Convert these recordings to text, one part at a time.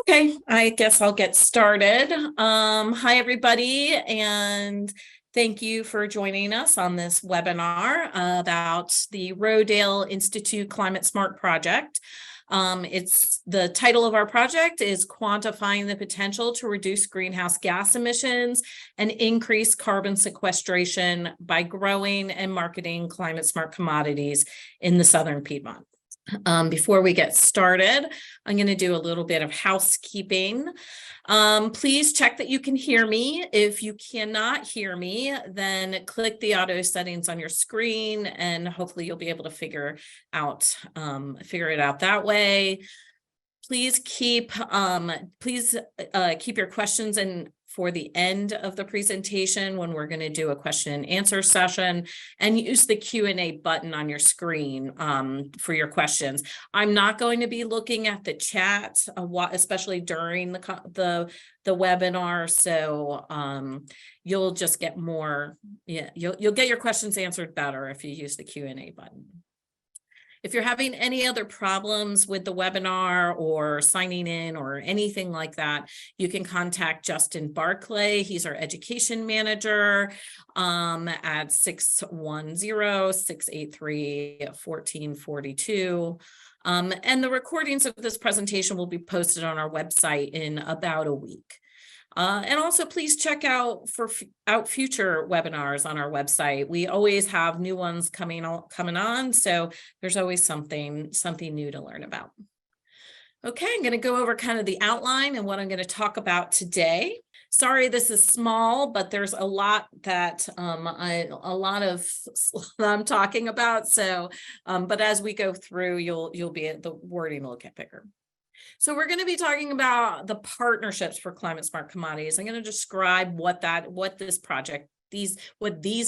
Okay, I guess I'll get started. Hi, everybody, and thank you for joining us on this webinar about the Rodale Institute Climate Smart Project. It's the title of our project is Quantifying the Potential to Reduce Greenhouse Gas Emissions and Increase Carbon Sequestration by Growing and Marketing Climate Smart Commodities in the Southern Piedmont. Before we get started, I'm going to do a little bit of housekeeping. Please check that you can hear me. If you cannot hear me, then click the audio settings on your screen and hopefully you'll be able to figure it out that way. Please keep your questions in for the end of the presentation when we're going to do a question and answer session, and use the Q&A button on your screen for your questions. I'm not going to be looking at the chat, especially during the webinar, so you'll just get more. You'll get your questions answered better if you use the Q&A button. If you're having any other problems with the webinar or signing in or anything like that, you can contact Justin Barclay. He's our education manager at 610-683-1442. And the recordings of this presentation will be posted on our website in about a week. And also, please check out future webinars on our website. We always have new ones coming on, so there's always something new to learn about. Okay, I'm going to go over kind of the outline and what I'm going to talk about today. Sorry, this is small, but there's a lot that I'm talking about. So, but as we go through, the wording will get bigger. So we're going to be talking about the partnerships for climate smart commodities. I'm going to describe what these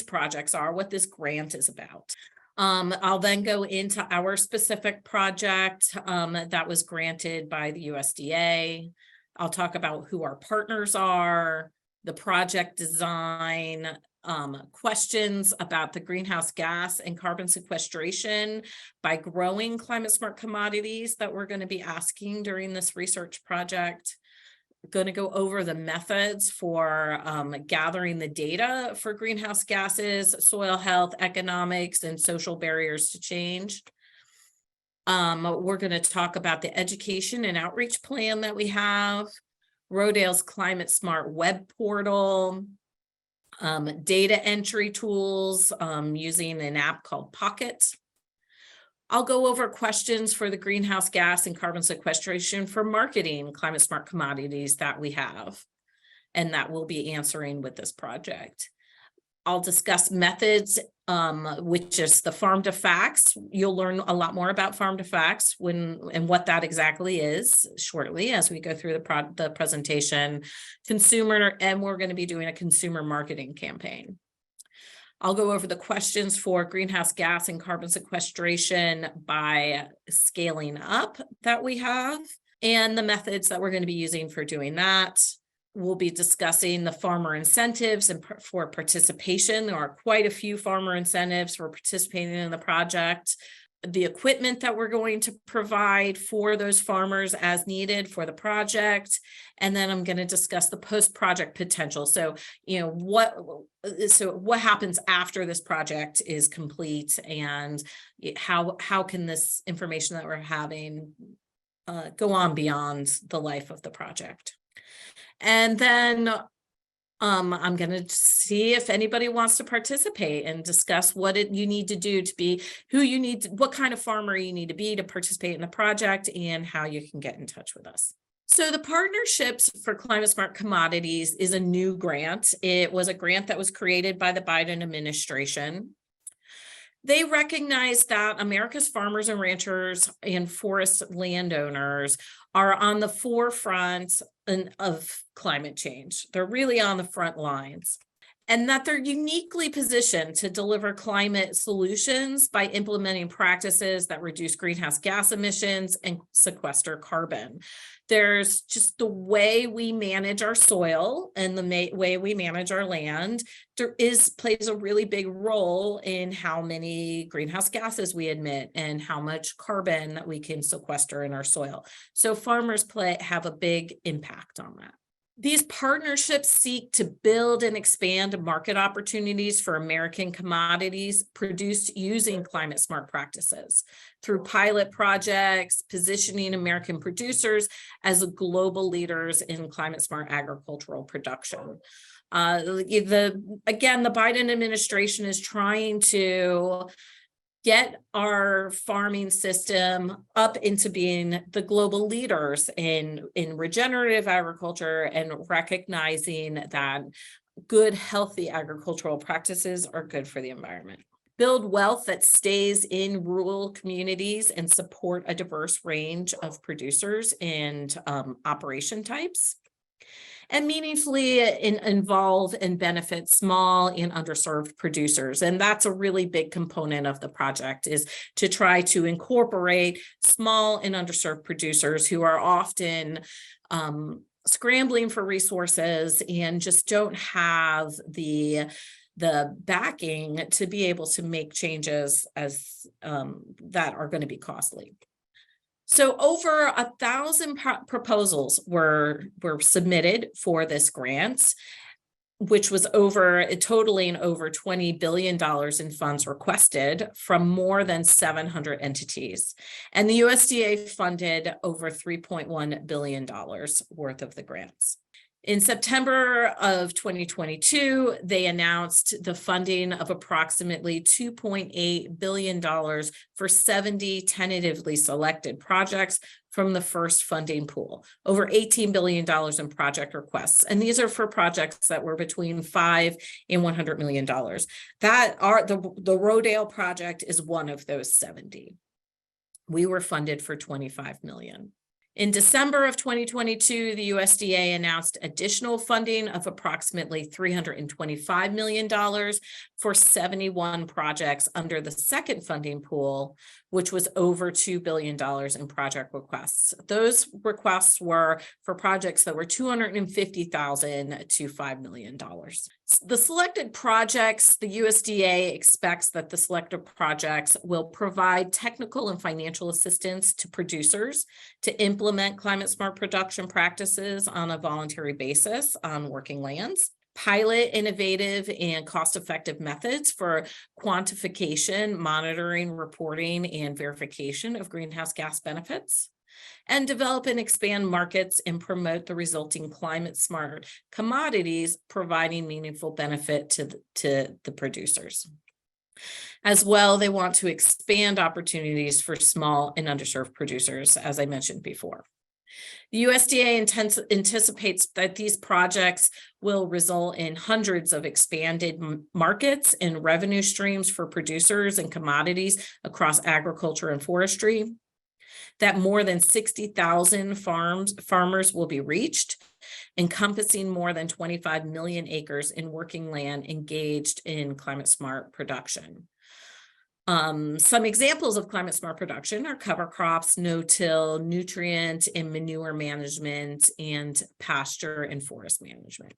projects are, what this grant is about. I'll then go into our specific project that was granted by the USDA. I'll talk about who our partners are, the project design, questions about the greenhouse gas and carbon sequestration by growing climate smart commodities that we're going to be asking during this research project. We're going to go over the methods for gathering the data for greenhouse gases, soil health, economics, and social barriers to change. We're going to talk about the education and outreach plan that we have, Rodale's Climate Smart web portal, data entry tools using an app called Pocket. I'll go over questions for the greenhouse gas and carbon sequestration for marketing climate smart commodities that we have and that we'll be answering with this project. I'll discuss methods, which is the farm to facts. You'll learn a lot more about farm to facts and what that exactly is shortly as we go through the presentation. And we're going to be doing a consumer marketing campaign. I'll go over the questions for greenhouse gas and carbon sequestration by scaling up that we have and the methods that we're going to be using for doing that. We'll be discussing the farmer incentives and for participation. There are quite a few farmer incentives for participating in the project, the equipment that we're going to provide for those farmers as needed for the project. And then I'm going to discuss the post-project potential. So, what happens after this project is complete and how can this information that we're having go on beyond the life of the project. And then I'm going to see if anybody wants to participate and discuss what you need to do to be what kind of farmer you need to be to participate in the project and how you can get in touch with us. So the Partnerships for Climate Smart Commodities is a new grant. It was a grant that was created by the Biden administration. They recognize that America's farmers and ranchers and forest landowners are on the forefront of climate change. They're really on the front lines. and that they're uniquely positioned to deliver climate solutions by implementing practices that reduce greenhouse gas emissions and sequester carbon. There's just the way we manage our soil and the way we manage our land plays a really big role in how many greenhouse gases we emit and how much carbon that we can sequester in our soil. So farmers have a big impact on that. These partnerships seek to build and expand market opportunities for American commodities produced using climate smart practices through pilot projects, positioning American producers as global leaders in climate smart agricultural production. The Biden administration is trying to get our farming system up into being the global leaders in regenerative agriculture and recognizing that good, healthy agricultural practices are good for the environment. Build wealth that stays in rural communities and support a diverse range of producers and operation types. And meaningfully involve and benefit small and underserved producers. And that's a really big component of the project, is to try to incorporate small and underserved producers who are often scrambling for resources and just don't have the backing to be able to make changes as that are going to be costly. So over 1,000 proposals were submitted for this grant, which was totaling over $20 billion in funds requested from more than 700 entities. And the USDA funded over $3.1 billion worth of the grants. In September of 2022, they announced the funding of approximately $2.8 billion for 70 tentatively selected projects from the first funding pool, over $18 billion in project requests. And these are for projects that were between $5 and $100 million. The Rodale project is one of those 70. We were funded for $25 million. In December of 2022, the USDA announced additional funding of approximately $325 million for 71 projects under the second funding pool, which was over $2 billion in project requests. Those requests were for projects that were $250,000 to $5 million. The selected projects, the USDA expects that the selected projects will provide technical and financial assistance to producers to implement climate smart production practices on a voluntary basis on working lands, pilot innovative and cost-effective methods for quantification, monitoring, reporting, and verification of greenhouse gas benefits, and develop and expand markets and promote the resulting climate smart commodities, providing meaningful benefit to the producers. As well, they want to expand opportunities for small and underserved producers, as I mentioned before. The USDA anticipates that these projects will result in hundreds of expanded markets and revenue streams for producers and commodities across agriculture and forestry, that more than 60,000 farmers will be reached, encompassing more than 25 million acres in working land engaged in climate smart production. Some examples of climate smart production are cover crops, no-till, nutrient and manure management, and pasture and forest management.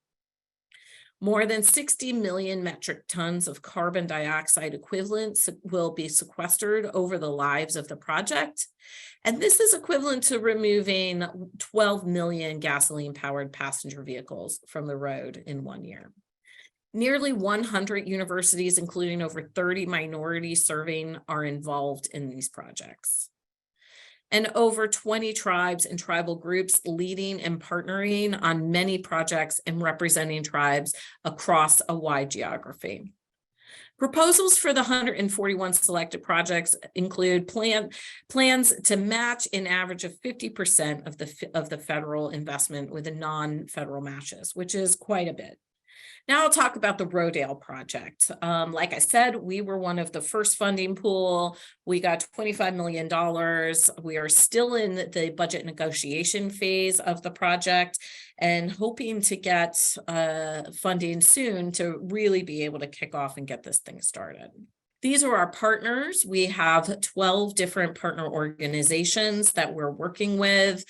More than 60 million metric tons of carbon dioxide equivalents will be sequestered over the lives of the project. And this is equivalent to removing 12 million gasoline-powered passenger vehicles from the road in 1 year. Nearly 100 universities, including over 30 minorities serving, are involved in these projects. And over 20 tribes and tribal groups leading and partnering on many projects and representing tribes across a wide geography. Proposals for the 141 selected projects include plans to match an average of 50% of the federal investment with the non-federal matches, which is quite a bit. Now I'll talk about the Rodale project. Like I said, we were one of the first funding pool. We got $25 million. We are still in the budget negotiation phase of the project and hoping to get funding soon to really be able to kick off and get this thing started. These are our partners. We have 12 different partner organizations that we're working with.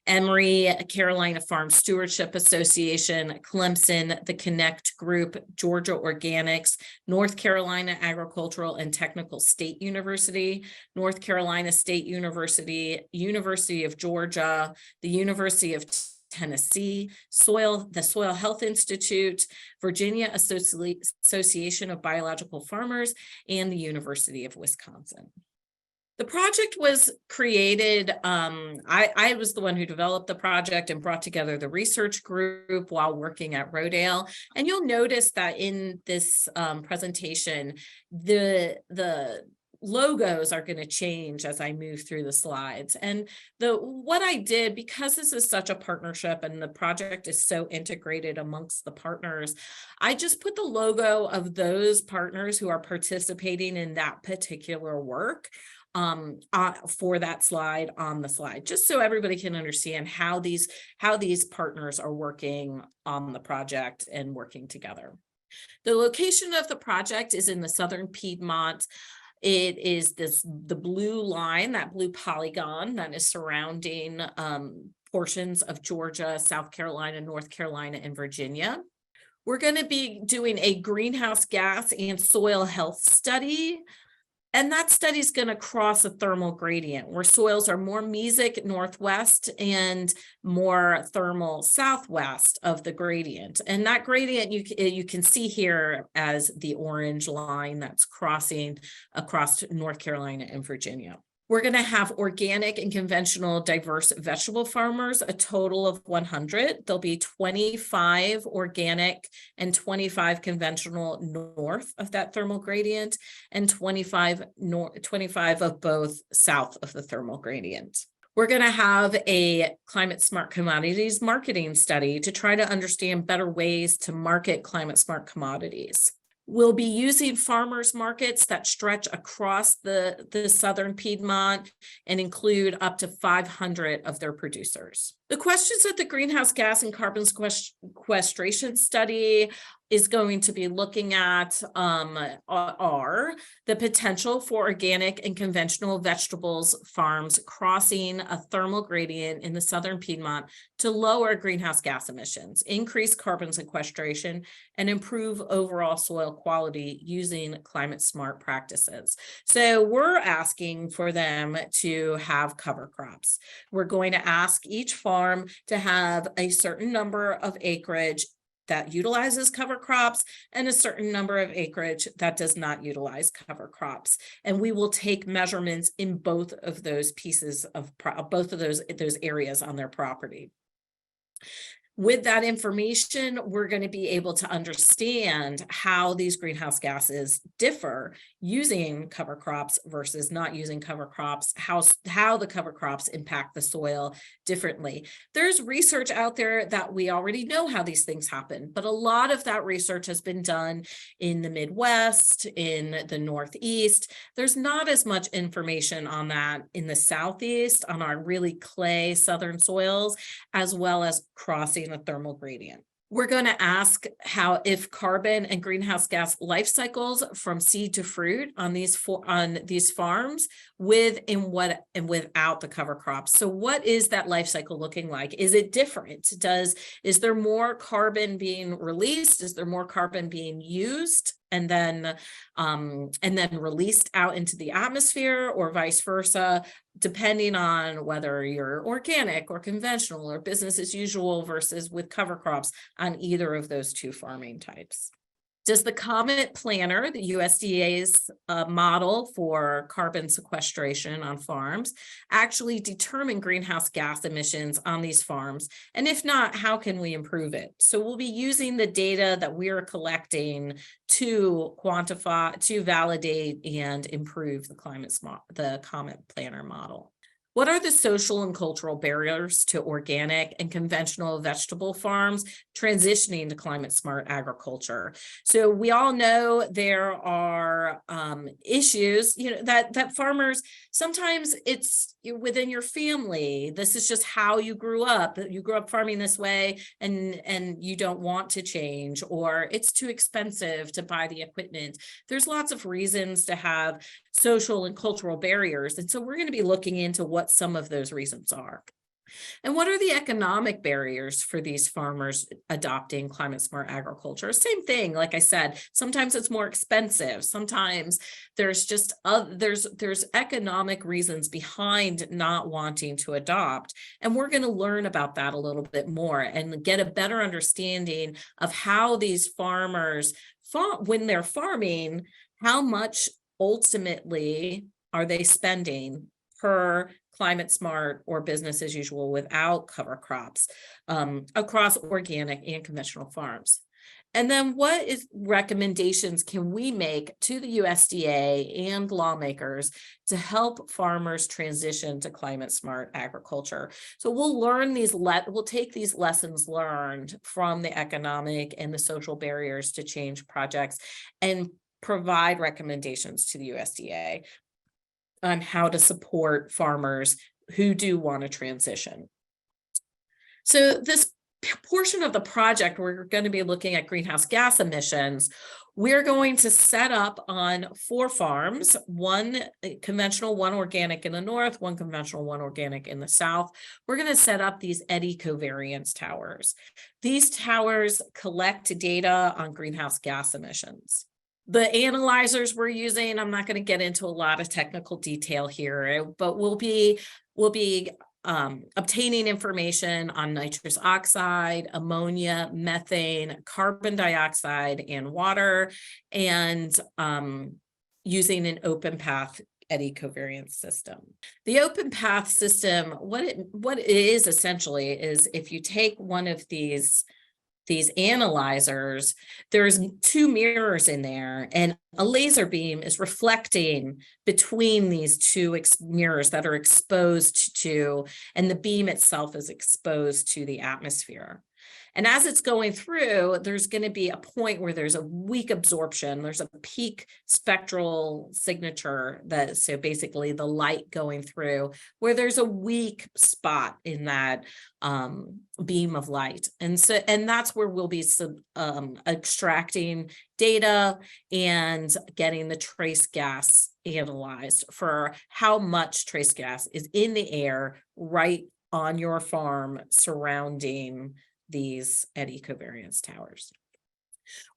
Emory, Carolina Farm Stewardship Association, Clemson, the Connect Group, Georgia Organics, North Carolina Agricultural and Technical State University, North Carolina State University, University of Georgia, the University of Tennessee, the Soil Health Institute, Virginia Association of Biological Farmers, and the University of Wisconsin. The project was created, I was the one who developed the project and brought together the research group while working at Rodale. And you'll notice that in this presentation, the logos are going to change as I move through the slides. And what I did, because this is such a partnership and the project is so integrated amongst the partners, I just put the logo of those partners who are participating in that particular work for that slide on the slide, just so everybody can understand how these partners are working on the project and working together. The location of the project is in the southern Piedmont. It is the blue line, that blue polygon that is surrounding portions of Georgia, South Carolina, North Carolina, and Virginia. We're going to be doing a greenhouse gas and soil health study. And that study is going to cross a thermal gradient where soils are more mesic northwest and more thermal southwest of the gradient. And that gradient you can see here as the orange line that's crossing across North Carolina and Virginia. We're going to have organic and conventional diverse vegetable farmers, a total of 100. There'll be 25 organic and 25 conventional north of that thermal gradient, and 25 of both south of the thermal gradient. We're going to have a climate smart commodities marketing study to try to understand better ways to market climate smart commodities. We'll be using farmers markets that stretch across the southern Piedmont and include up to 500 of their producers. The questions of the greenhouse gas and carbon sequestration study is going to be looking at are the potential for organic and conventional vegetables farms crossing a thermal gradient in the southern Piedmont to lower greenhouse gas emissions, increase carbon sequestration, and improve overall soil quality using climate smart practices. So we're asking for them to have cover crops. We're going to ask each farm to have a certain number of acreage that utilizes cover crops and a certain number of acreage that does not utilize cover crops. And we will take measurements in both of those pieces of both of those areas on their property. With that information, we're going to be able to understand how these greenhouse gases differ using cover crops versus not using cover crops, how the cover crops impact the soil differently. There's research out there that we already know how these things happen, but a lot of that research has been done in the Midwest, in the Northeast. There's not as much information on that in the Southeast, on our really clay southern soils, as well as crossing a thermal gradient. We're going to ask if carbon and greenhouse gas life cycles from seed to fruit on these farms with and without the cover crops. So what is that life cycle looking like? Is it different? Is there more carbon being released? Is there more carbon being used and then released out into the atmosphere, or vice versa, depending on whether you're organic or conventional or business as usual versus with cover crops on either of those two farming types? Does the COMET planner, the USDA's model for carbon sequestration on farms, actually determine greenhouse gas emissions on these farms? And if not, how can we improve it? So we'll be using the data that we're collecting to quantify, to validate and improve the COMET planner model. What are the social and cultural barriers to organic and conventional vegetable farms transitioning to climate smart agriculture? So we all know there are issues, that farmers, sometimes it's within your family. This is just how you grew up. You grew up farming this way and you don't want to change, or it's too expensive to buy the equipment. There's lots of reasons to have social and cultural barriers. And so we're going to be looking into what some of those reasons are. And what are the economic barriers for these farmers adopting climate smart agriculture? Same thing, like I said, sometimes it's more expensive. Sometimes there's just there's economic reasons behind not wanting to adopt. And we're going to learn about that a little bit more and get a better understanding of how these farmers, when they're farming, how much ultimately are they spending per climate smart or business as usual without cover crops across organic and conventional farms. And then what recommendations can we make to the USDA and lawmakers to help farmers transition to climate smart agriculture? So we'll learn we'll take these lessons learned from the economic and the social barriers to change projects and provide recommendations to the USDA on how to support farmers who do want to transition. So this portion of the project, we're going to be looking at greenhouse gas emissions. We're going to set up on 4 farms, 1 conventional, 1 organic in the north, 1 conventional, 1 organic in the south. We're going to set up these eddy covariance towers. These towers collect data on greenhouse gas emissions. The analyzers we're using, I'm not going to get into a lot of technical detail here, but we'll be obtaining information on nitrous oxide, ammonia, methane, carbon dioxide, and water, and using an open path eddy covariance system. The open path system, what it is essentially is if you take one of these analyzers, there's 2 mirrors in there, and a laser beam is reflecting between these 2 mirrors that are exposed to, and the beam itself is exposed to the atmosphere. And as it's going through, there's going to be a point where there's a weak absorption. There's a peak spectral signature so basically the light going through, where there's a weak spot in that beam of light. And that's where we'll be extracting data and getting the trace gas analyzed for how much trace gas is in the air right on your farm surrounding these eddy covariance towers.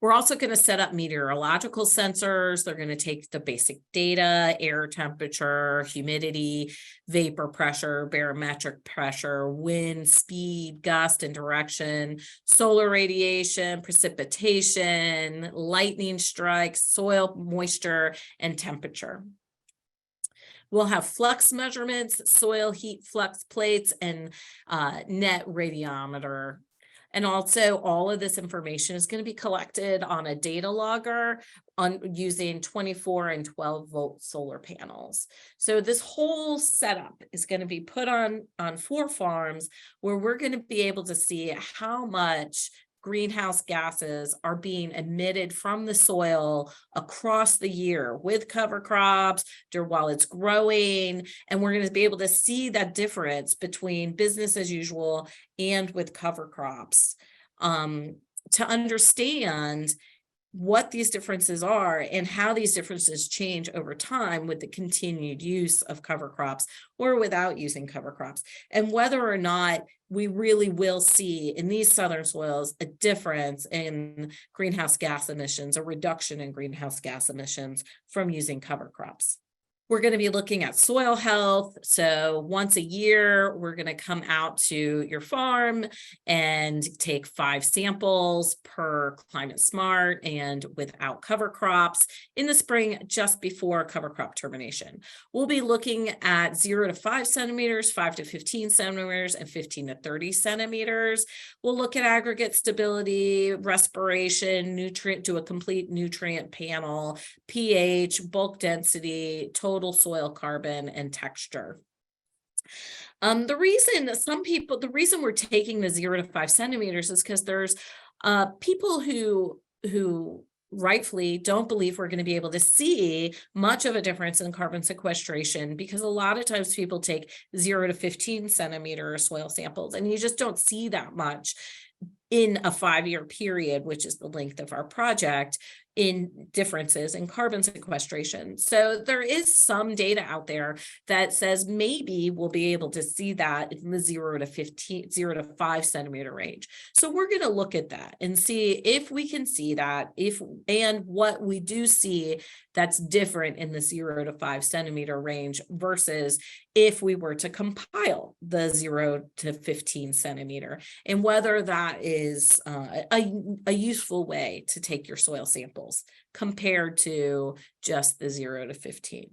We're also going to set up meteorological sensors. They're going to take the basic data, air temperature, humidity, vapor pressure, barometric pressure, wind, speed, gust, and direction, solar radiation, precipitation, lightning strikes, soil moisture, and temperature. We'll have flux measurements, soil heat flux plates, and net radiometer. And also all of this information is going to be collected on a data logger using 24 and 12 volt solar panels. So this whole setup is going to be put on 4 farms where we're going to be able to see how much greenhouse gases are being emitted from the soil across the year with cover crops while it's growing. And we're going to be able to see that difference between business as usual and with cover crops to understand what these differences are and how these differences change over time with the continued use of cover crops or without using cover crops, and whether or not we really will see in these southern soils a difference in greenhouse gas emissions, a reduction in greenhouse gas emissions from using cover crops. We're going to be looking at soil health. So once a year, we're going to come out to your farm and take 5 samples per climate smart and without cover crops in the spring, just before cover crop termination. We'll be looking at 0 to 5 centimeters, 5 to 15 centimeters, and 15 to 30 centimeters. We'll look at aggregate stability, respiration, do a complete nutrient panel, pH, bulk density, total soil carbon, and texture. The reason we're taking the 0 to 5 centimeters is because there's people who rightfully don't believe we're going to be able to see much of a difference in carbon sequestration, because a lot of times people take 0 to 15 centimeter soil samples and you just don't see that much in a 5-year period, which is the length of our project, in differences in carbon sequestration. So there is some data out there that says maybe we'll be able to see that in the 0 to 5 centimeter range. So we're going to look at that and see if we can see that, and what we do see that's different in the 0 to 5 centimeter range versus if we were to compile the 0 to 15 centimeter, and whether that is a useful way to take your soil samples compared to just the 0 to 15.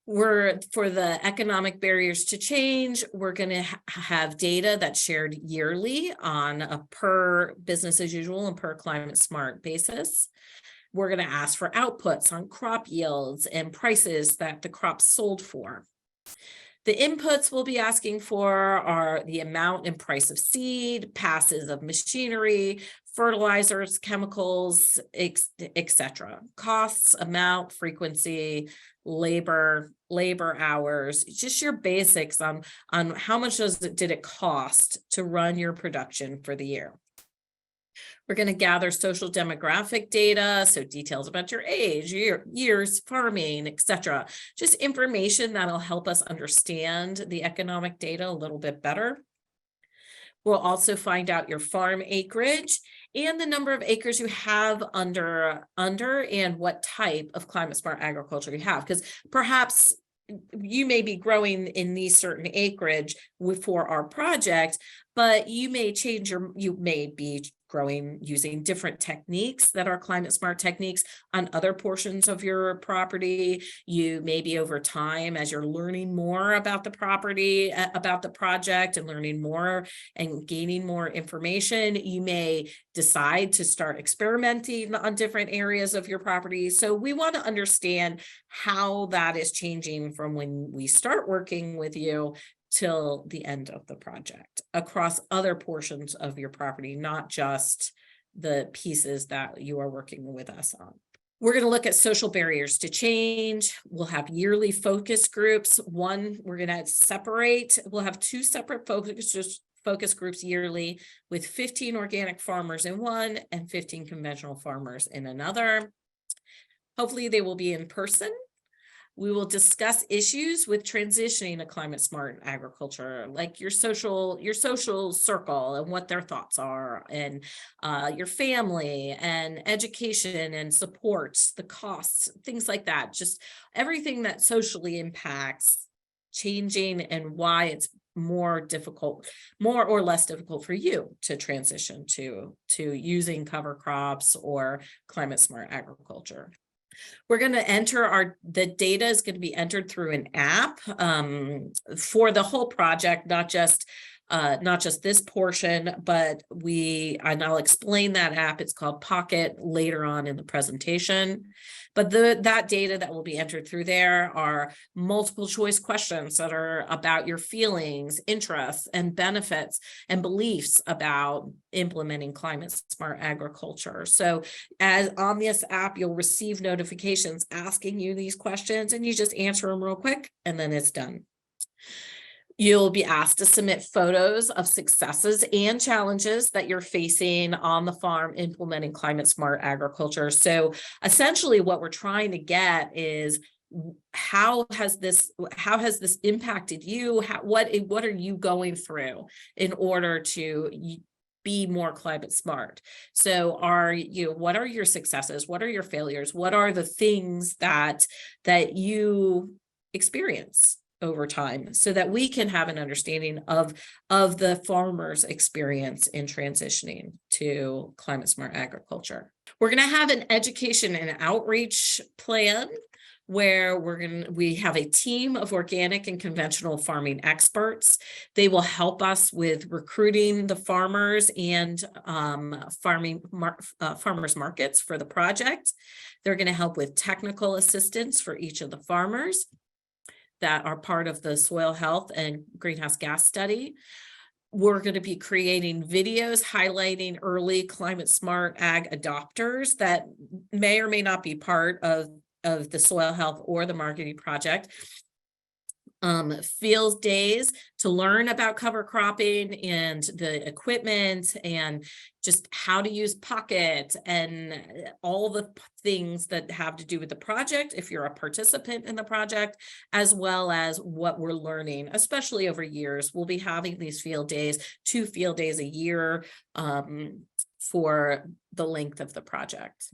For the economic barriers to change, we're going to have data that's shared yearly on a per business as usual and per climate smart basis. We're going to ask for outputs on crop yields and prices that the crops sold for. The inputs we'll be asking for are the amount and price of seed, passes of machinery, fertilizers, chemicals, etc. Costs, amount, frequency, labor hours, just your basics on how much did it cost to run your production for the year. We're going to gather social demographic data, so details about your age, your years farming, etc. Just information that'll help us understand the economic data a little bit better. We'll also find out your farm acreage and the number of acres you have under and what type of climate smart agriculture you have, because perhaps you may be growing in these certain acreage for our project, but you may be growing using different techniques that are climate smart techniques on other portions of your property. You maybe over time, as you're learning more about the property, about the project, and learning more and gaining more information, you may decide to start experimenting on different areas of your property. So we want to understand how that is changing from when we start working with you till the end of the project across other portions of your property, not just the pieces that you are working with us on. We're going to look at social barriers to change. We'll have yearly focus groups. We'll have 2 separate focus groups yearly, with 15 organic farmers in one and 15 conventional farmers in another. Hopefully they will be in person. We will discuss issues with transitioning to climate smart agriculture, like your social circle and what their thoughts are, and your family and education and supports, the costs, things like that. Just everything that socially impacts changing and why it's more or less difficult for you to transition to using cover crops or climate smart agriculture. We're going to enter the data is going to be entered through an app for the whole project, not just this portion, but and I'll explain that app. It's called Pocket later on in the presentation. But that data that will be entered through there are multiple choice questions that are about your feelings, interests, and benefits and beliefs about implementing climate smart agriculture. So as on this app, you'll receive notifications asking you these questions, and you just answer them real quick, and then it's done. You'll be asked to submit photos of successes and challenges that you're facing on the farm implementing climate smart agriculture. So essentially what we're trying to get is, how has this impacted you? What are you going through in order to be more climate smart? So what are your successes? What are your failures? What are the things that you experience over time, so that we can have an understanding of the farmer's experience in transitioning to climate smart agriculture. We're going to have an education and outreach plan where we have a team of organic and conventional farming experts. They will help us with recruiting the farmers and farmers markets for the project. They're going to help with technical assistance for each of the farmers. that are part of the soil health and greenhouse gas study. We're going to be creating videos highlighting early climate smart ag adopters that may or may not be part of the soil health or the marketing project. Field days to learn about cover cropping and the equipment and just how to use Pocket and all the things that have to do with the project if you're a participant in the project, as well as what we're learning, especially over years. We'll be having these field days, 2 field days a year for the length of the project.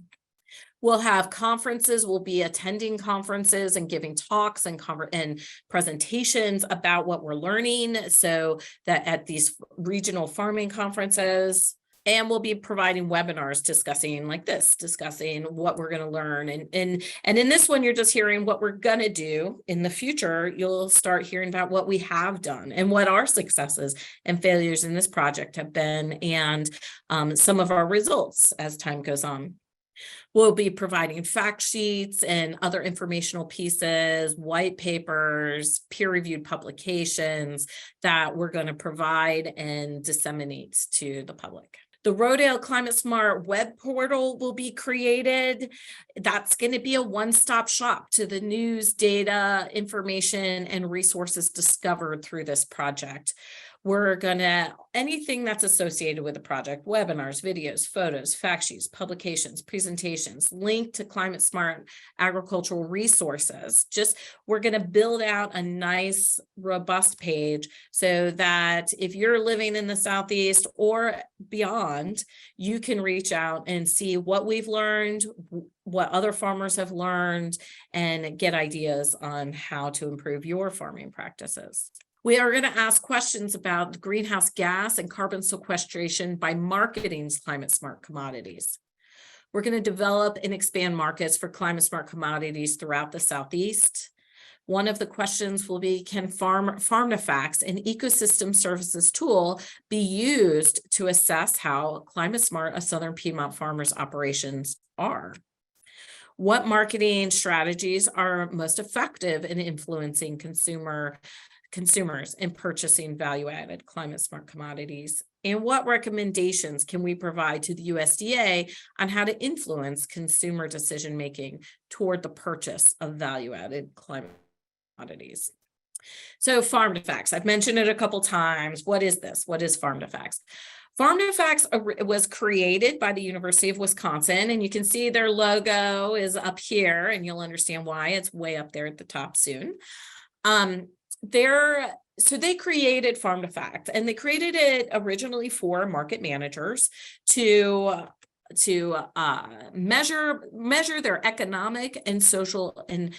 We'll have conferences, we'll be attending conferences and giving talks and presentations about what we're learning, so that at these regional farming conferences, and we'll be providing webinars discussing what we're going to learn. And in this one, you're just hearing what we're going to do. In the future, you'll start hearing about what we have done and what our successes and failures in this project have been, and some of our results as time goes on. We'll be providing fact sheets and other informational pieces, white papers, peer-reviewed publications that we're going to provide and disseminate to the public. The Rodale Climate Smart web portal will be created. That's going to be a one-stop shop to the news, data, information, and resources discovered through this project. We're gonna, anything that's associated with the project, webinars, videos, photos, fact sheets, publications, presentations, linked to climate smart agricultural resources. We're gonna build out a nice, robust page so that if you're living in the Southeast or beyond, you can reach out and see what we've learned, what other farmers have learned, and get ideas on how to improve your farming practices. We are going to ask questions about greenhouse gas and carbon sequestration by marketing climate smart commodities. We're going to develop and expand markets for climate smart commodities throughout the Southeast. One of the questions will be, can Farm-to-Facts, an ecosystem services tool, be used to assess how climate smart a Southern Piedmont farmers' operations are? What marketing strategies are most effective in influencing consumers in purchasing value-added climate smart commodities? And what recommendations can we provide to the USDA on how to influence consumer decision-making toward the purchase of value-added climate commodities? So Farm-to-Facts, I've mentioned it a couple times. What is this? What is Farm-to-Facts? Farm-to-Facts was created by the University of Wisconsin, and you can see their logo is up here, and you'll understand why. It's way up there at the top soon. So they created Farm-to-Facts, and they created it originally for market managers to measure their economic and social and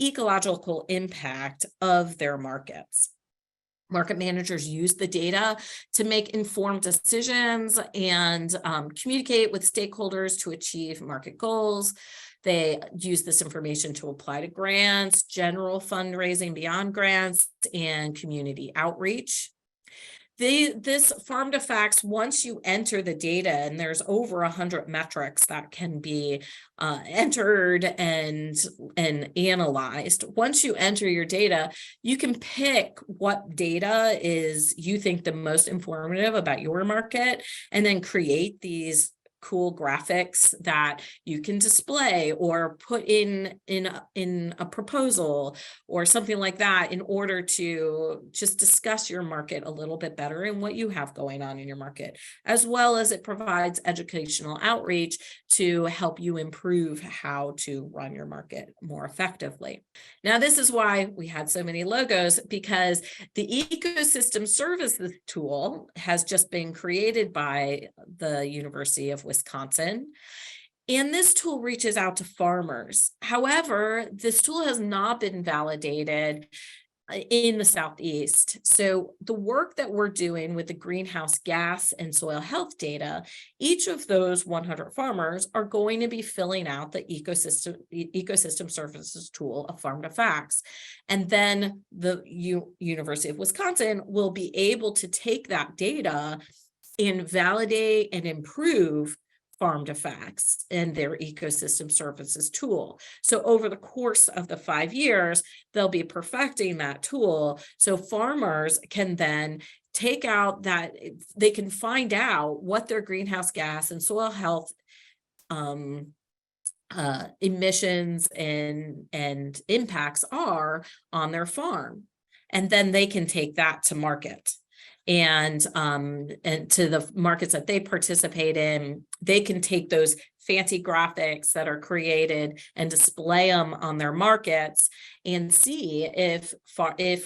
ecological impact of their markets. Market managers use the data to make informed decisions and communicate with stakeholders to achieve market goals. They use this information to apply to grants, general fundraising beyond grants, and community outreach. This Farm-to-Facts, once you enter the data, and there's over 100 metrics that can be entered and analyzed. Once you enter your data, you can pick what data is you think the most informative about your market, and then create these cool graphics that you can display or put in a proposal or something like that in order to just discuss your market a little bit better and what you have going on in your market, as well as it provides educational outreach to help you improve how to run your market more effectively. Now, this is why we had so many logos, because the ecosystem services tool has just been created by the University of Wisconsin. And this tool reaches out to farmers. However, this tool has not been validated in the Southeast. So the work that we're doing with the greenhouse gas and soil health data, each of those 100 farmers are going to be filling out the ecosystem services tool of Farm-to-Facts. And then the University of Wisconsin will be able to take that data and validate and improve Farm to Facts and their ecosystem services tool. So over the course of the 5 years, they'll be perfecting that tool. So farmers can then take out that, they can find out what their greenhouse gas and soil health emissions and impacts are on their farm. And then they can take that to market. And to the markets that they participate in, they can take those fancy graphics that are created and display them on their markets and see if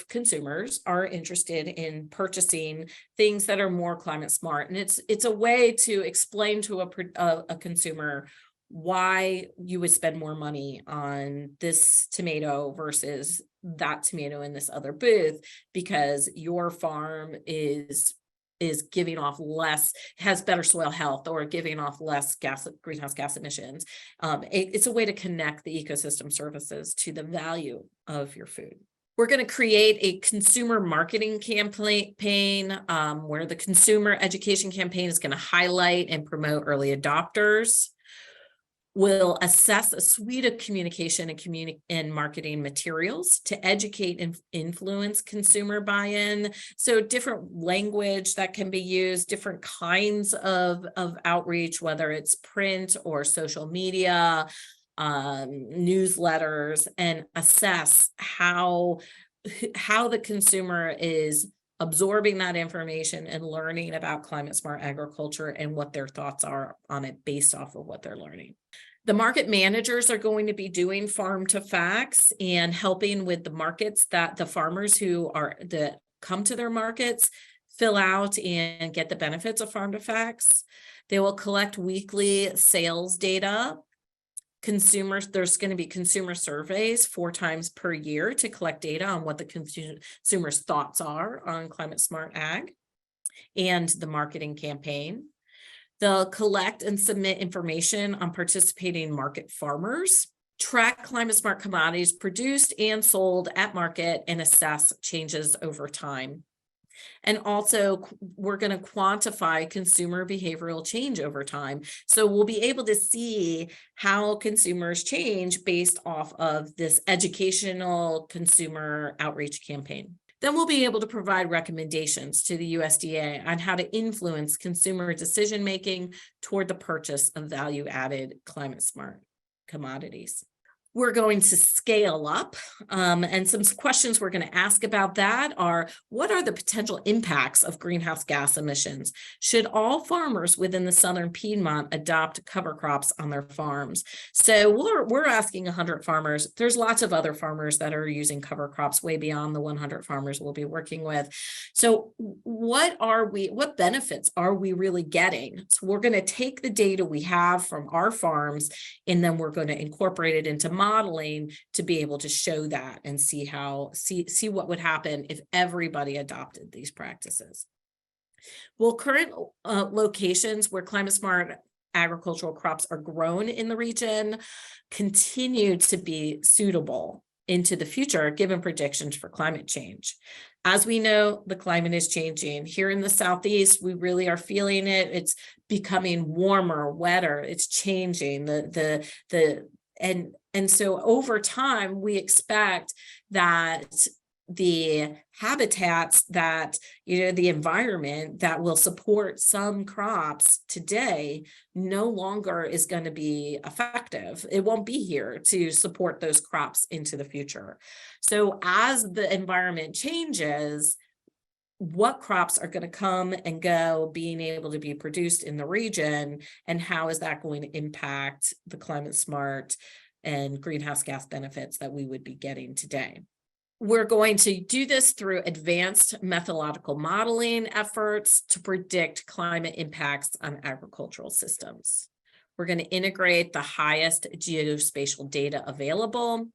consumers are interested in purchasing things that are more climate smart. And it's a way to explain to a consumer why you would spend more money on this tomato versus that tomato in this other booth, because your farm is giving off less, has better soil health, or giving off less greenhouse gas emissions. It's a way to connect the ecosystem services to the value of your food. We're going to create a consumer marketing campaign where the consumer education campaign is going to highlight and promote early adopters. We'll assess a suite of communication and marketing materials to educate and influence consumer buy-in. So different language that can be used, different kinds of outreach, whether it's print or social media, newsletters, and assess how the consumer is absorbing that information and learning about climate smart agriculture and what their thoughts are on it based off of what they're learning. The market managers are going to be doing Farm to Facts and helping with the markets that the farmers that come to their markets fill out and get the benefits of Farm to Facts. They will collect weekly sales data. There's going to be consumer surveys 4 times per year to collect data on what the consumer's thoughts are on climate smart ag and the marketing campaign. They'll collect and submit information on participating market farmers, track climate smart commodities produced and sold at market, and assess changes over time. And also, we're going to quantify consumer behavioral change over time. So we'll be able to see how consumers change based off of this educational consumer outreach campaign. Then we'll be able to provide recommendations to the USDA on how to influence consumer decision-making toward the purchase of value-added climate smart commodities. We're going to scale up, and some questions we're going to ask about that are, what are the potential impacts of greenhouse gas emissions? Should all farmers within the Southern Piedmont adopt cover crops on their farms? So we're asking 100 farmers. There's lots of other farmers that are using cover crops way beyond the 100 farmers we'll be working with. So what benefits are we really getting? So we're going to take the data we have from our farms, and then we're going to incorporate it into modeling to be able to show that and see what would happen if everybody adopted these practices. Well, current locations where climate smart agricultural crops are grown in the region continue to be suitable into the future, given predictions for climate change. As we know, the climate is changing. Here in the Southeast, we really are feeling it. It's becoming warmer, wetter. It's changing. And so over time, we expect that the habitats that, the environment that will support some crops today no longer is going to be effective. It won't be here to support those crops into the future. So as the environment changes, what crops are going to come and go, being able to be produced in the region, and how is that going to impact the climate smart and greenhouse gas benefits that we would be getting today. We're going to do this through advanced methodological modeling efforts to predict climate impacts on agricultural systems. We're going to integrate the highest geospatial data available,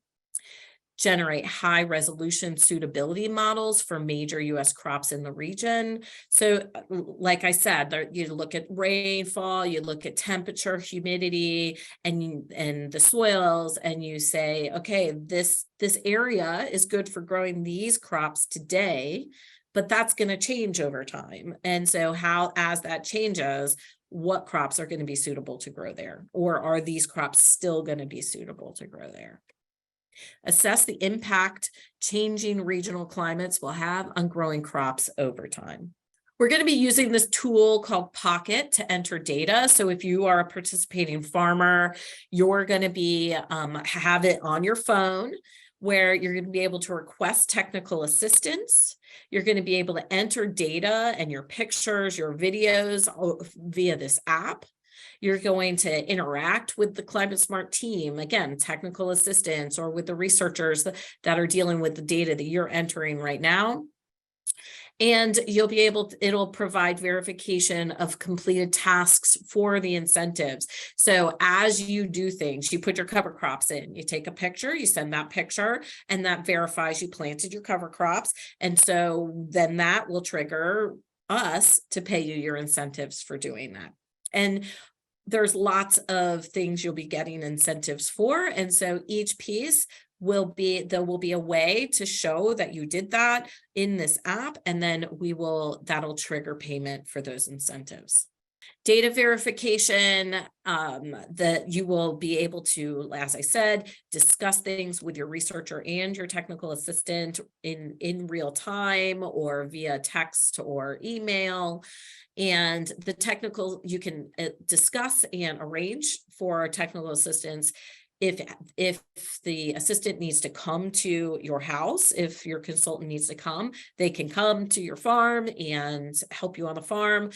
generate high resolution suitability models for major U.S. crops in the region. So like I said, you look at rainfall, you look at temperature, humidity, and the soils, and you say, okay, this area is good for growing these crops today, but that's going to change over time. And so as that changes, what crops are going to be suitable to grow there? Or are these crops still going to be suitable to grow there? Assess the impact changing regional climates will have on growing crops over time. We're going to be using this tool called Pocket to enter data. So if you are a participating farmer, you're going to be have it on your phone where you're going to be able to request technical assistance. You're going to be able to enter data and your pictures, your videos via this app. You're going to interact with the Climate Smart team, again, technical assistance, or with the researchers that are dealing with the data that you're entering right now. And you'll be able to, it'll provide verification of completed tasks for the incentives. So as you do things, you put your cover crops in, you take a picture, you send that picture, and that verifies you planted your cover crops. And so then that will trigger us to pay you your incentives for doing that. And there's lots of things you'll be getting incentives for. And so each piece there will be a way to show that you did that in this app, and then that'll trigger payment for those incentives. Data verification, that you will be able to, as I said, discuss things with your researcher and your technical assistant in real time or via text or email. And the technical, you can discuss and arrange for technical assistance if the assistant needs to come to your house. If your consultant needs to come, they can come to your farm and help you on the farm.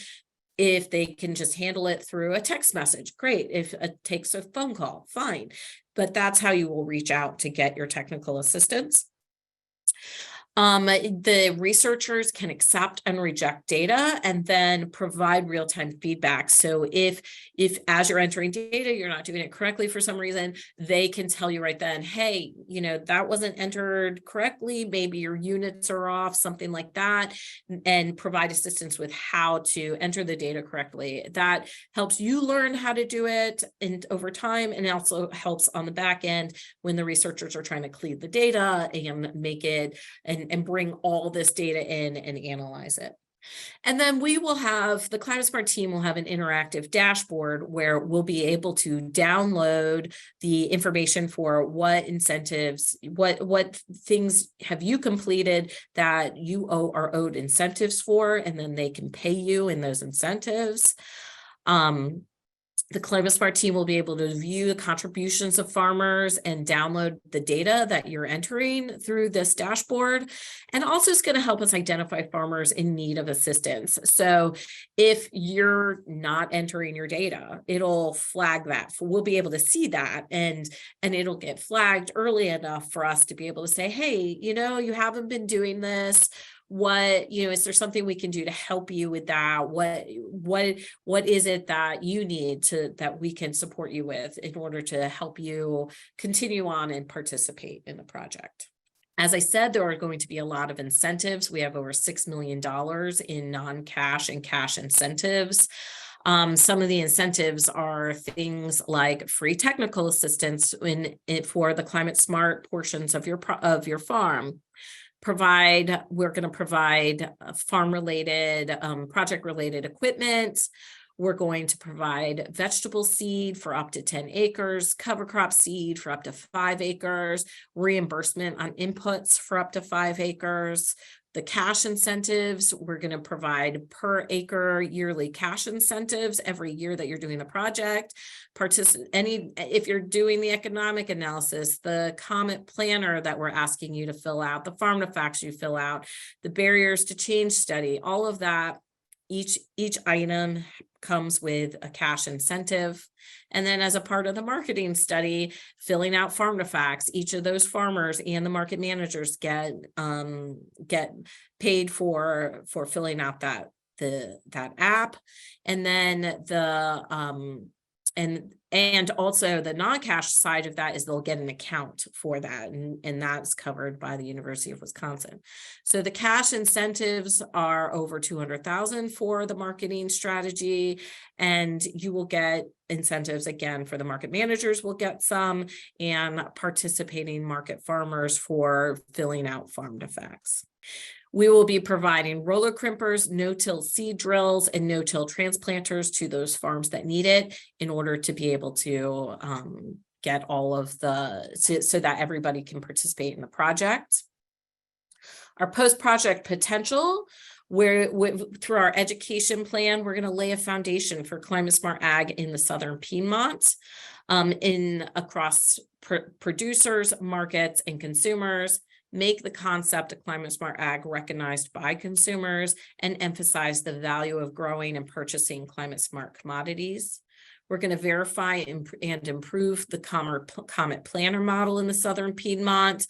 If they can just handle it through a text message, great. If it takes a phone call, fine. But that's how you will reach out to get your technical assistance. The researchers can accept and reject data and then provide real-time feedback. So if as you're entering data, you're not doing it correctly for some reason, they can tell you right then, hey, that wasn't entered correctly. Maybe your units are off, something like that, and provide assistance with how to enter the data correctly. That helps you learn how to do it over time, and also helps on the back end when the researchers are trying to clean the data and make it and bring all this data in and analyze it. And then the Climate Smart team will have an interactive dashboard where we'll be able to download the information for what incentives, what things have you completed that you are owed incentives for, and then they can pay you in those incentives. The Climate Smart team will be able to view the contributions of farmers and download the data that you're entering through this dashboard. And also it's going to help us identify farmers in need of assistance. So if you're not entering your data, it'll flag that. We'll be able to see that, and it'll get flagged early enough for us to be able to say, hey, you haven't been doing this. Is there something we can do to help you with that? What is it that you need that we can support you with in order to help you continue on and participate in the project? As I said, there are going to be a lot of incentives. We have over $6 million in non-cash and cash incentives. Some of the incentives are things like free technical assistance for the Climate Smart portions of your farm. We're going to provide farm-related, project-related equipment. We're going to provide vegetable seed for up to 10 acres, cover crop seed for up to 5 acres, reimbursement on inputs for up to 5 acres. The cash incentives, we're going to provide per acre yearly cash incentives every year that you're doing the project. If you're doing the economic analysis, the comment planner that we're asking you to fill out, the farm to facts you fill out, the barriers to change study, all of that, each item comes with a cash incentive. And then as a part of the marketing study, filling out farm to facts, each of those farmers and the market managers get paid for filling out that app. And then and also the non-cash side of that is they'll get an account for that, and that's covered by the University of Wisconsin. So the cash incentives are over $200,000 for the marketing strategy, and you will get incentives again for the market managers will get some, and participating market farmers for filling out farm to facts. We will be providing roller crimpers, no-till seed drills, and no-till transplanters to those farms that need it in order to be able to get all of so that everybody can participate in the project. Our post-project potential, through our education plan, we're going to lay a foundation for climate smart ag in the Southern Piedmont, across producers, markets, and consumers, make the concept of climate smart ag recognized by consumers, and emphasize the value of growing and purchasing climate smart commodities. We're going to verify and improve the Comet Planner model in the Southern Piedmont.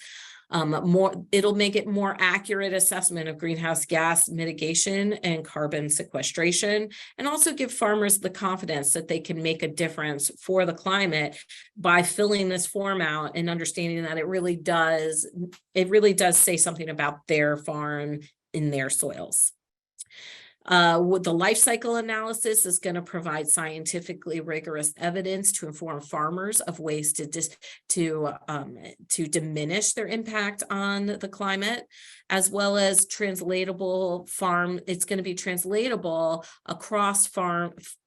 It'll make it more accurate assessment of greenhouse gas mitigation and carbon sequestration, and also give farmers the confidence that they can make a difference for the climate by filling this form out and understanding that it really does say something about their farm in their soils. With the life cycle analysis is going to provide scientifically rigorous evidence to inform farmers of ways to diminish their impact on the climate, as well as translatable farm. It's going to be translatable across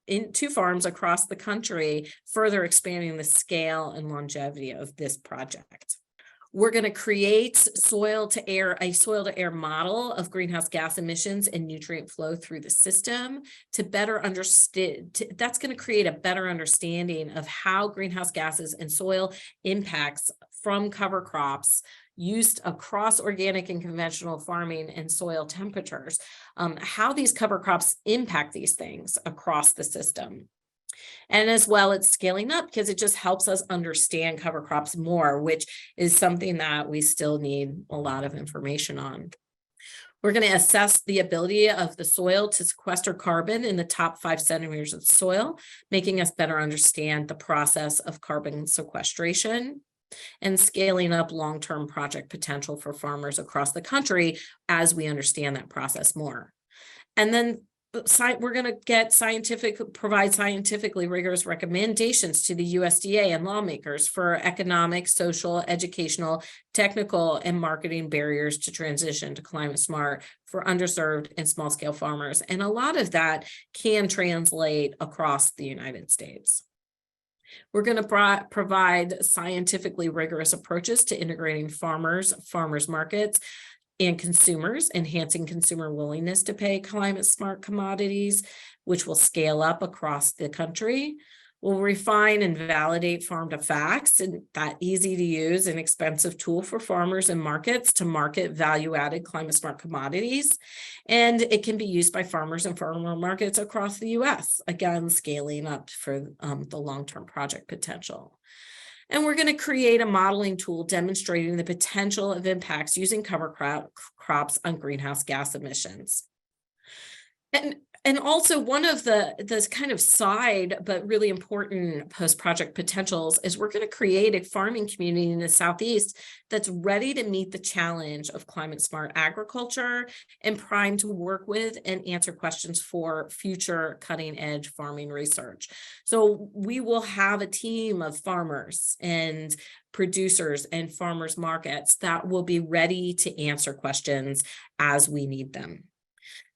into farms across the country, further expanding the scale and longevity of this project. We're going to create a soil to air model of greenhouse gas emissions and nutrient flow through the system to better understand. That's going to create a better understanding of how greenhouse gases and soil impacts from cover crops used across organic and conventional farming and soil temperatures, how these cover crops impact these things across the system. And as well, it's scaling up because it just helps us understand cover crops more, which is something that we still need a lot of information on. We're going to assess the ability of the soil to sequester carbon in the top 5 centimeters of soil, making us better understand the process of carbon sequestration, and scaling up long-term project potential for farmers across the country as we understand that process more. And then we're going to provide scientifically rigorous recommendations to the USDA and lawmakers for economic, social, educational, technical, and marketing barriers to transition to climate smart for underserved and small scale farmers. And a lot of that can translate across the United States. We're going to provide scientifically rigorous approaches to integrating farmers markets, and consumers, enhancing consumer willingness to pay climate smart commodities, which will scale up across the country. We'll refine and validate farm to facts, and that easy to use and expensive tool for farmers and markets to market value-added climate smart commodities. And it can be used by farmers and farmer markets across the US, again, scaling up for the long-term project potential. And we're going to create a modeling tool demonstrating the potential of impacts using cover crops on greenhouse gas emissions. And also one of the kind of side but really important post-project potentials is we're going to create a farming community in the Southeast that's ready to meet the challenge of climate smart agriculture and primed to work with and answer questions for future cutting edge farming research. So we will have a team of farmers and producers and farmers markets that will be ready to answer questions as we need them.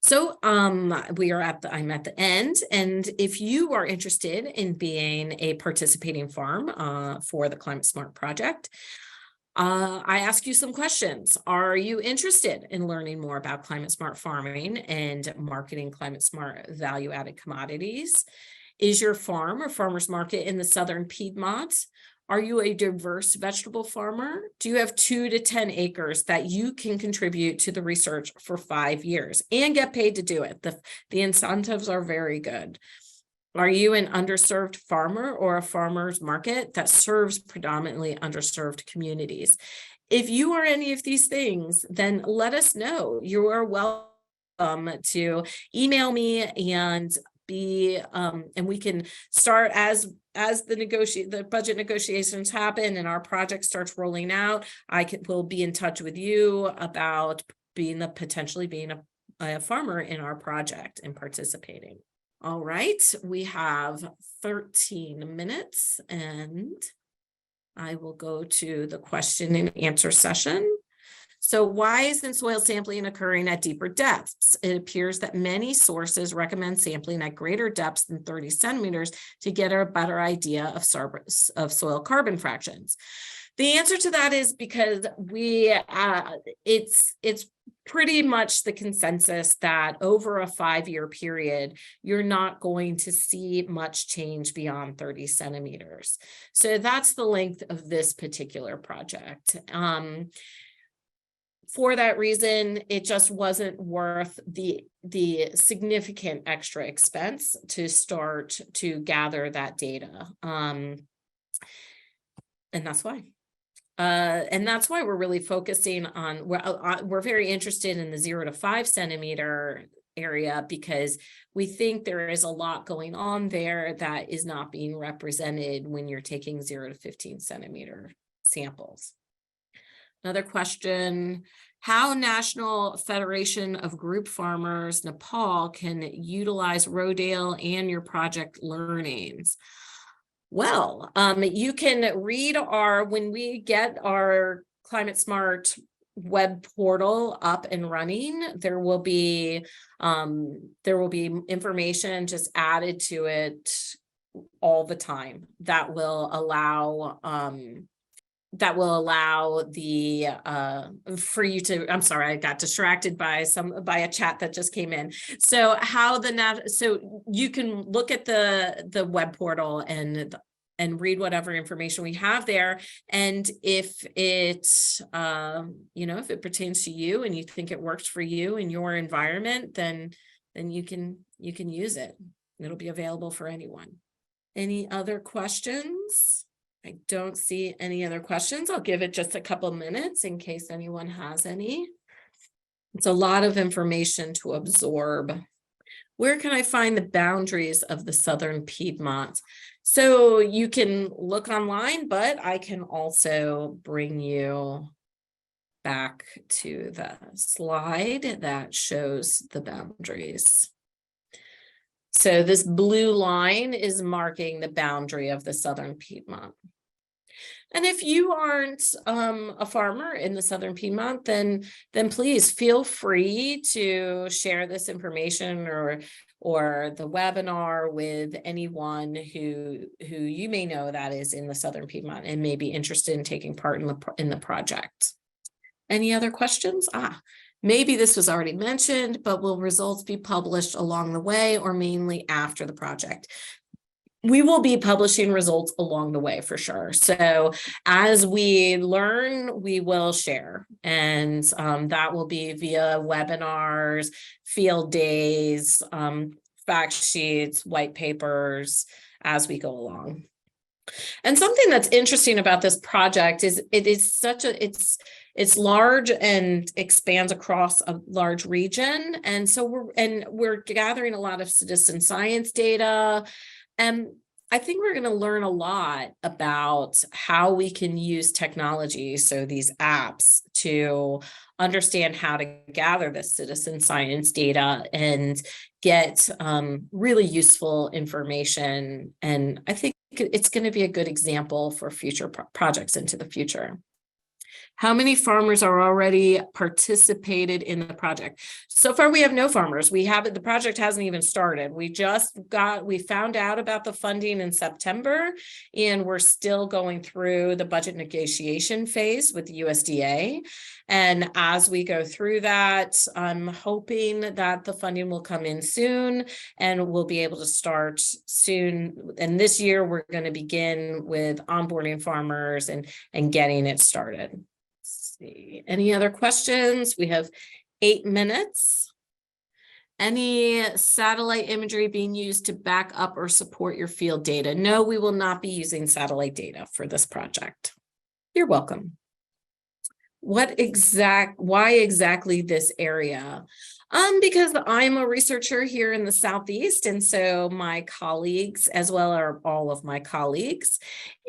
So I'm at the end, and if you are interested in being a participating farm for the Climate Smart Project, I ask you some questions. Are you interested in learning more about climate smart farming and marketing climate smart value-added commodities? Is your farm or farmer's market in the Southern Piedmont? Are you a diverse vegetable farmer? Do you have 2 to 10 acres that you can contribute to the research for 5 years and get paid to do it? The incentives are very good. Are you an underserved farmer or a farmer's market that serves predominantly underserved communities? If you are any of these things, then let us know. You are welcome to email me and we can start as the budget negotiations happen and our project starts rolling out. Will be in touch with you about potentially being a farmer in our project and participating. All right, we have 13 minutes and I will go to the question and answer session. So why isn't soil sampling occurring at deeper depths? It appears that many sources recommend sampling at greater depths than 30 centimeters to get a better idea of soil carbon fractions. The answer to that is because it's pretty much the consensus that over a 5-year period, you're not going to see much change beyond 30 centimeters. So that's the length of this particular project. For that reason, it just wasn't worth the significant extra expense to start to gather that data. And that's why. And that's why we're really focusing on, we're very interested in the 0 to 5 centimeter area, because we think there is a lot going on there that is not being represented when you're taking 0 to 15 centimeter samples. Another question: how National Federation of Group Farmers Nepal can utilize Rodale and your project learnings? Well, you can read when we get our Climate Smart web portal up and running, there will be information just added to it all the time that will allow the for you to, I'm sorry, I got distracted by a chat that just came in. So so you can look at the web portal and read whatever information we have there. And if it if it pertains to you and you think it works for you in your environment, then you can use it. It'll be available for anyone. Any other questions? I don't see any other questions. I'll give it just a couple minutes in case anyone has any. It's a lot of information to absorb. Where can I find the boundaries of the Southern Piedmont? So you can look online, but I can also bring you back to the slide that shows the boundaries. So this blue line is marking the boundary of the Southern Piedmont. And if you aren't a farmer in the Southern Piedmont, then please feel free to share this information or the webinar with anyone who you may know that is in the Southern Piedmont and may be interested in taking part in the project. Any other questions? Maybe this was already mentioned, but will results be published along the way or mainly after the project? We will be publishing results along the way for sure. So as we learn, we will share, and that will be via webinars, field days, fact sheets, white papers as we go along. And something that's interesting about this project is it's large and expands across a large region. And so we're gathering a lot of citizen science data. And I think we're going to learn a lot about how we can use technology, so these apps, to understand how to gather this citizen science data and get really useful information. And I think it's going to be a good example for future projects into the future. How many farmers are already participated in the project? So far, we have no farmers. The project hasn't even started. We found out about the funding in September, and we're still going through the budget negotiation phase with the USDA. And as we go through that, I'm hoping that the funding will come in soon and we'll be able to start soon. And this year, we're going to begin with onboarding farmers and getting it started. See, any other questions? We have 8 minutes. Any satellite imagery being used to back up or support your field data? No, we will not be using satellite data for this project. You're welcome. Why exactly this area? Because I'm a researcher here in the Southeast, and so my colleagues, as well as all of my colleagues,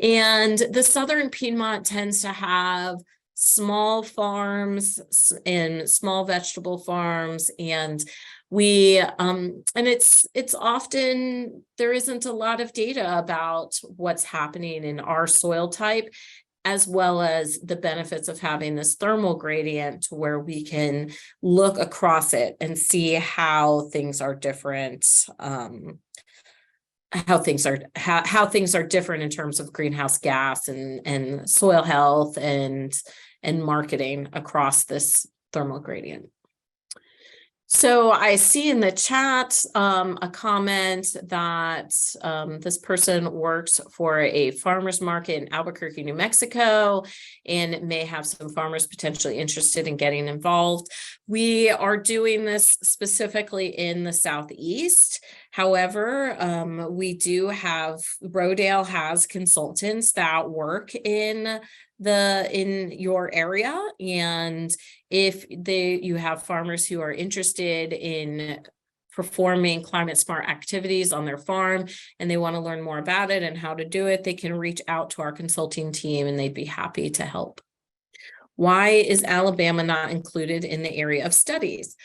and the Southern Piedmont tends to have small farms and small vegetable farms, and it's often there isn't a lot of data about what's happening in our soil type. as well as the benefits of having this thermal gradient to where we can look across it and see how things are different, how things are different in terms of greenhouse gas and soil health and marketing across this thermal gradient. So I see in the chat a comment that this person works for a farmer's market in Albuquerque, New Mexico, and may have some farmers potentially interested in getting involved. We are doing this specifically in the Southeast. However, we do have, Rodale has consultants that work in your area, and if you have farmers who are interested in performing climate smart activities on their farm and they want to learn more about it and how to do it, they can reach out to our consulting team and they'd be happy to help. Why is Alabama not included in the area of studies?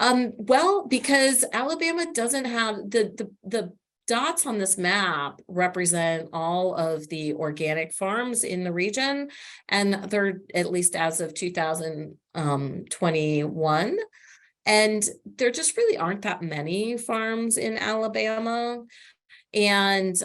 Well, because Alabama doesn't have the dots on this map represent all of the organic farms in the region, and they're, at least as of 2021, and there just really aren't that many farms in Alabama. And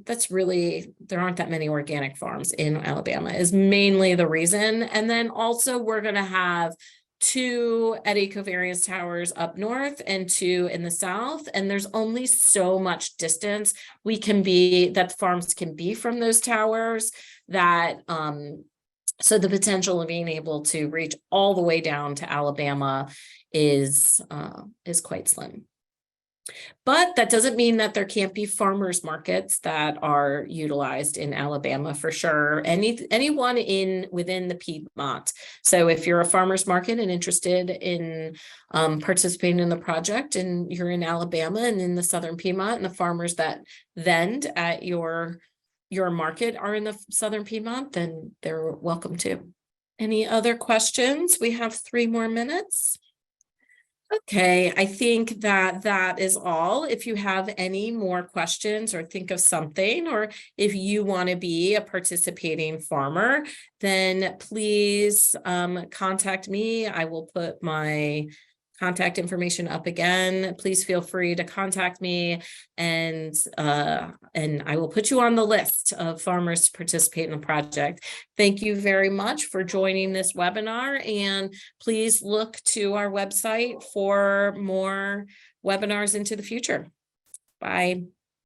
that's really, there aren't that many organic farms in Alabama is mainly the reason. And then also we're going to have 2 at ecovariance towers up north and 2 in the south, and there's only so much distance that farms can be from those towers, that so the potential of being able to reach all the way down to Alabama is quite slim. But that doesn't mean that there can't be farmers markets that are utilized in Alabama for sure. Anyone within the Piedmont. So if you're a farmers market and interested in participating in the project, and you're in Alabama and in the Southern Piedmont, and the farmers that vend at your market are in the Southern Piedmont, then they're welcome too. Any other questions? We have 3 more minutes. Okay, I think that is all. If you have any more questions or think of something, or if you want to be a participating farmer, then please contact me. I will put my contact information up again. Please feel free to contact me, and I will put you on the list of farmers to participate in the project. Thank you very much for joining this webinar, and please look to our website for more webinars into the future. Bye.